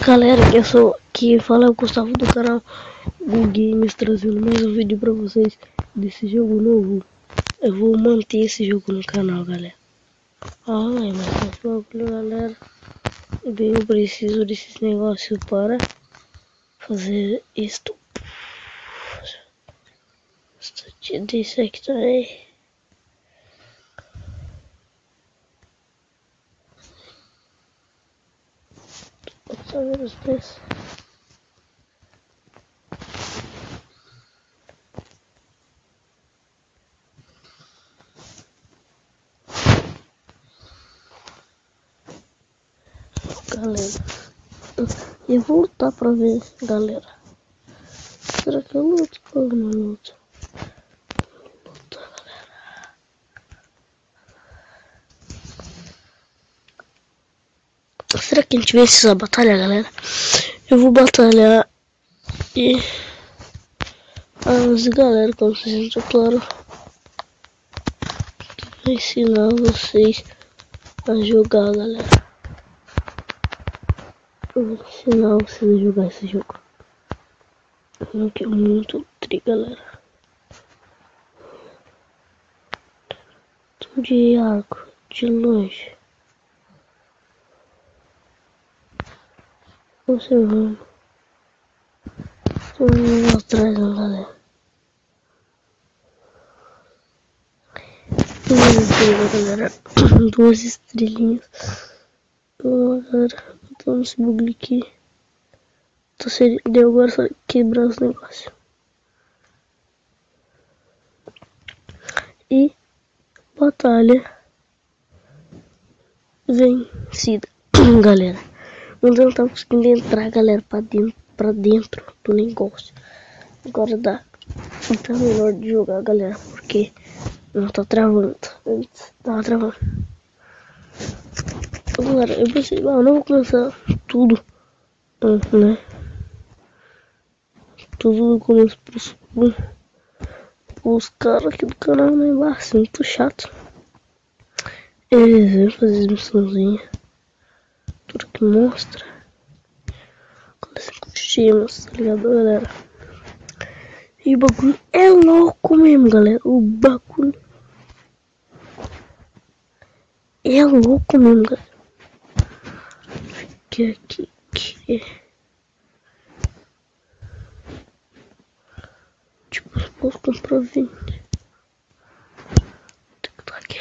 Galera, que fala é o Gustavo do canal Gu Games, trazendo mais um vídeo pra vocês desse jogo novo. Eu vou manter esse jogo no canal, galera. Ai, mas esse bagulho, galera, eu preciso desses negócios para fazer isto. Desse aqui também. Só ver os preços. Galera, eu vou lutar pra ver, galera. Será que eu luto ou não luto? Luta, galera. Será que a gente vence essa batalha, galera? Eu vou batalhar e... Mas, galera, como vocês estão claro, vou ensinar vocês a jogar, galera. Eu vou ensinar vocês a jogar esse jogo. Que é muito tri, galera. De arco, de longe. Observando. Tô indo atrás, galera. Galera, duas estrelinhas. Galera, tô nesse bug aqui. Deu agora só quebrar os negócios. E batalha vencida. Galera, não tá conseguindo entrar, galera, pra dentro do negócio. Agora dá. Tá melhor de jogar, galera, porque não tá travando. Antes tava travando. Galera, eu pensei, eu não vou começar tudo, né? Tudo no começo os caras aqui do canal, né? Muito chato. Eles vêm fazer missãozinha. Tudo que mostra. Quando assim com gemas, tá ligado, galera? E o bagulho é louco mesmo, galera. O bagulho é louco mesmo, galera. Que tipo, eu posso comprar 20. Tem que estar aqui,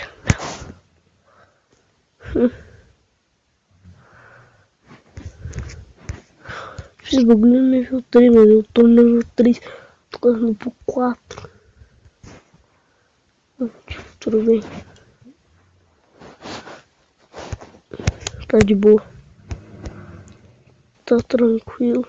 não. Esse bagulho é nível 3, mano. Eu tô no nível 3. Tô correndo pro 4. Tudo bem. Tá de boa. Tá tranquilo.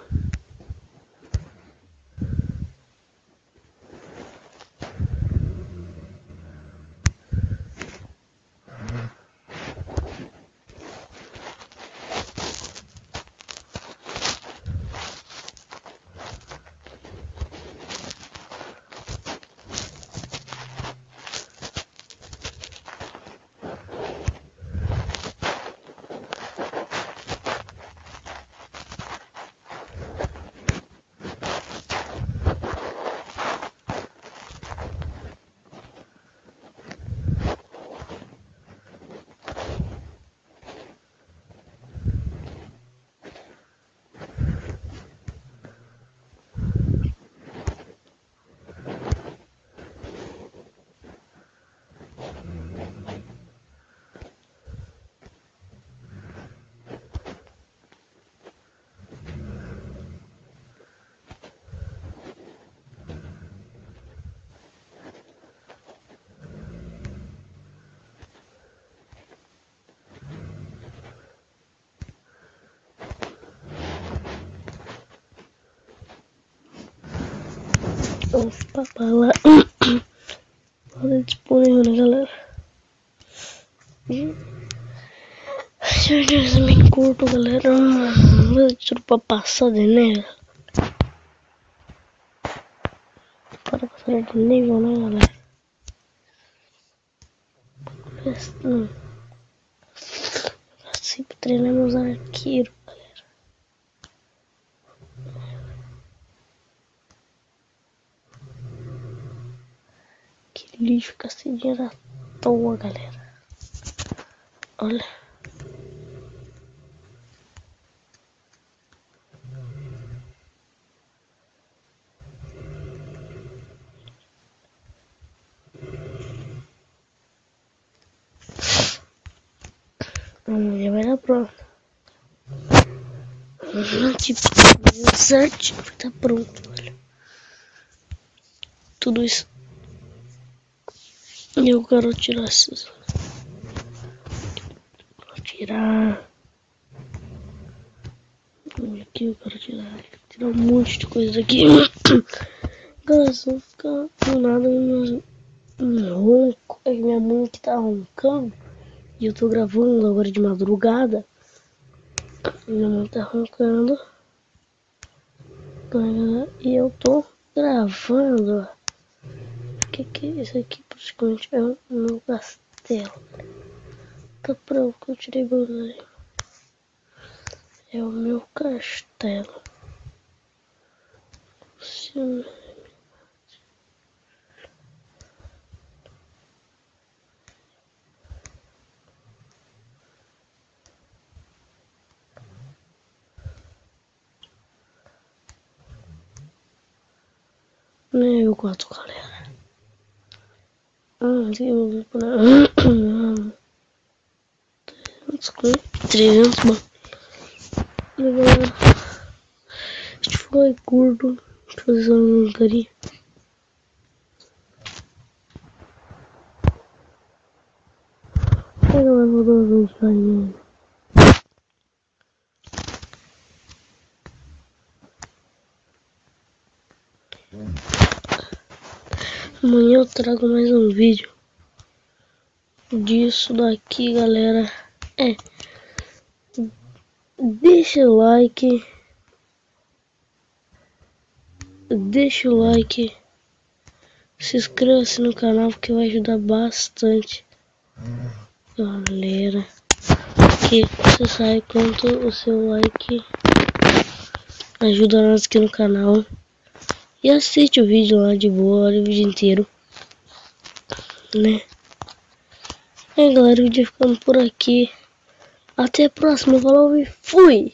Opa, bala. Olha disponível, né, galera? Deus, me curto, galera. Tudo pra passar de nível. Para passar de nível, né, galera? Assim, treinar meus arqueiros, galera. Que lixo, ficar sem dinheiro à toa, galera. Olha. Já vai dar pronto. Tipo, certo, vai estar pronto, velho. Tudo isso. E eu quero tirar esses. Vou tirar. Aqui eu quero tirar. Tirar um monte de coisa daqui. Galera, se eu ficar do nada um ronco. É que minha mãe que tá roncando. E eu tô gravando agora de madrugada. Minha mãe tá roncando. E eu tô gravando. O que é isso aqui? Praticamente é o meu castelo. Tá pronto que eu tirei bandeira. É o meu castelo. Nem eu gosto, galera. Eu vou por 300, mano. E galera, a gente foi curto. Fazer essa montaria. Aí galera, vou dar uma mensagem. Amanhã eu trago mais um vídeo disso daqui, galera. Deixa o like. Deixa o like. Se inscreva-se no canal porque vai ajudar bastante. Galera, que você sabe quanto o seu like ajuda nós aqui no canal. E assiste o vídeo lá de boa, olha o vídeo inteiro, né? Galera, o vídeo ficando por aqui. Até a próxima, falou e fui!